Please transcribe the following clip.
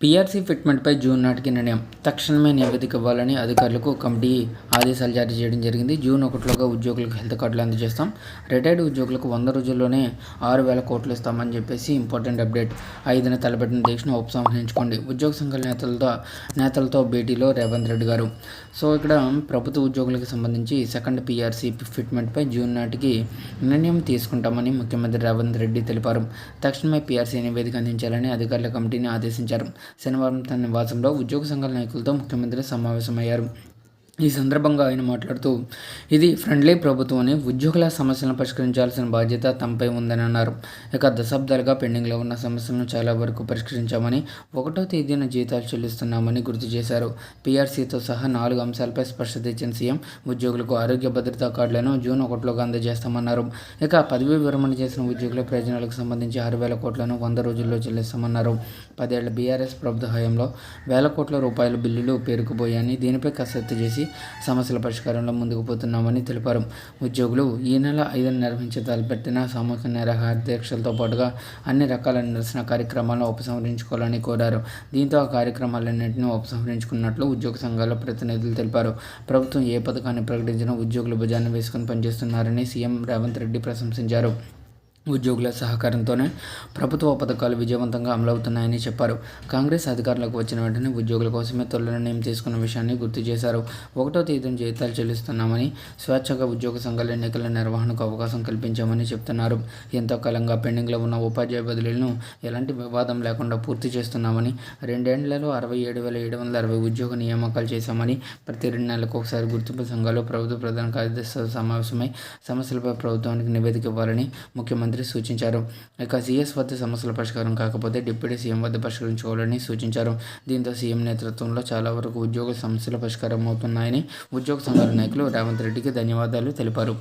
PRC ఫిట్మెంట్పై June నాటికి నిర్ణయం. తక్షణమే నివేదిక ఇవ్వాలని అధికారులకు కమిటీ ఆదేశాలు జారీ చేయడం జరిగింది. జూన్ 1లోగా ఉద్యోగులకు హెల్త్ కార్డులు అందజేస్తాం. రిటైర్డ్ ఉద్యోగులకు 100 రోజుల్లోనే 6,000 కోట్లు ఇస్తామని చెప్పేసి ఇంపార్టెంట్ అప్డేట్. 5న తలపెట్టిన దీక్షను ఉపసంహరించుకోండి. ఉద్యోగ సంఘాల నేతలతో భేటీలో రేవంత్ రెడ్డి గారు. సో ఇక్కడ ప్రభుత్వ ఉద్యోగులకు సంబంధించి సెకండ్ పీఆర్సీ ఫిట్మెంట్పై జూన్ నాటికి నిర్ణయం తీసుకుంటామని ముఖ్యమంత్రి రేవంత్ రెడ్డి తెలిపారు. తక్షణమే పీఆర్సీ నివేదిక అందించాలని అధికారుల కమిటీని ఆదేశించారు. శనివారం తన నివాసంలో ఉద్యోగ సంఘాల నాయకులతో ముఖ్యమంత్రి సమావేశమయ్యారు. ఈ సందర్భంగా ఆయన మాట్లాడుతూ, ఇది ఫ్రెండ్లీ ప్రభుత్వం అని, ఉద్యోగుల సమస్యలను పరిష్కరించాల్సిన బాధ్యత తమపై ఉందని అన్నారు. ఇక దశాబ్దాలుగా పెండింగ్లో ఉన్న సమస్యలను చాలా వరకు పరిష్కరించామని, 1వ తేదీన జీతాలు చెల్లిస్తున్నామని గుర్తు చేశారు. పీఆర్సీతో సహా 4 అంశాలపై స్పష్టత ఇచ్చిన సీఎం ఉద్యోగులకు ఆరోగ్య భద్రతా కార్డులను జూన్ 1లోగా అందజేస్తామన్నారు. ఇక పదవీ విరమణ చేసిన ఉద్యోగుల ప్రయోజనాలకు సంబంధించి 6,000 కోట్లను 100 రోజుల్లో చెల్లిస్తామన్నారు. 10 ఏళ్ల బీఆర్ఎస్ ప్రభుత్వ హయాంలో వేల కోట్ల రూపాయల బిల్లులు పేరుకుపోయాయని, దీనిపై కసరత్తు చేసి సమస్యల పరిష్కారంలో ముందుకు పోతున్నామని తెలిపారు. ఉద్యోగులు ఈ నెల 5న నిర్వహించే తలపెట్టిన సామూహిక నిరాహార దీక్షలతో పాటుగా అన్ని రకాల నిరసన కార్యక్రమాలను ఉపసంహరించుకోవాలని కోరారు. దీంతో ఆ కార్యక్రమాలన్నింటినీ ఉపసంహరించుకున్నట్లు ఉద్యోగ సంఘాల ప్రతినిధులు తెలిపారు. ప్రభుత్వం ఏ పథకాన్ని ప్రకటించినా ఉద్యోగులు భుజాన్ని వేసుకుని పనిచేస్తున్నారని సీఎం రేవంత్ రెడ్డి ప్రశంసించారు. ఉద్యోగుల సహకారంతోనే ప్రభుత్వ పథకాలు విజయవంతంగా అమలవుతున్నాయని చెప్పారు. కాంగ్రెస్ అధికారంలోకి వచ్చిన వెంటనే ఉద్యోగుల కోసమే తొలి నిర్ణయం తీసుకున్న విషయాన్ని గుర్తు చేశారు. 1వ తేదీన జీతాలు చెల్లిస్తున్నామని, స్వేచ్ఛగా ఉద్యోగ సంఘాల ఎన్నికల నిర్వహణకు అవకాశం కల్పించామని చెప్తున్నారు. ఎంతో కాలంగా పెండింగ్లో ఉన్న ఉపాధ్యాయ బదిలీలను ఎలాంటి వివాదం లేకుండా పూర్తి చేస్తున్నామని, 2 ఏళ్లలో 67,760 ఉద్యోగ నియామకాలు చేశామని, ప్రతి 2 నెలలకు ఒకసారి గుర్తింపు సంఘాలు ప్రభుత్వ ప్రధాన కార్యదర్శితో సమావేశమై సమస్యలపై ప్రభుత్వానికి నివేదిక ఇవ్వాలని ముఖ్యమంత్రి సూచించారు. ఇక సీఎస్ వద్ద సమస్యల పరిష్కారం కాకపోతే డిప్యూటీ సీఎం వద్ద పరిష్కరించుకోవాలని సూచించారు. దీంతో సీఎం నేతృత్వంలో చాలా వరకు ఉద్యోగ సమస్యల పరిష్కారం అవుతున్నాయని ఉద్యోగ సంఘాల నాయకులు రేవంత్ రెడ్డికి ధన్యవాదాలు తెలిపారు.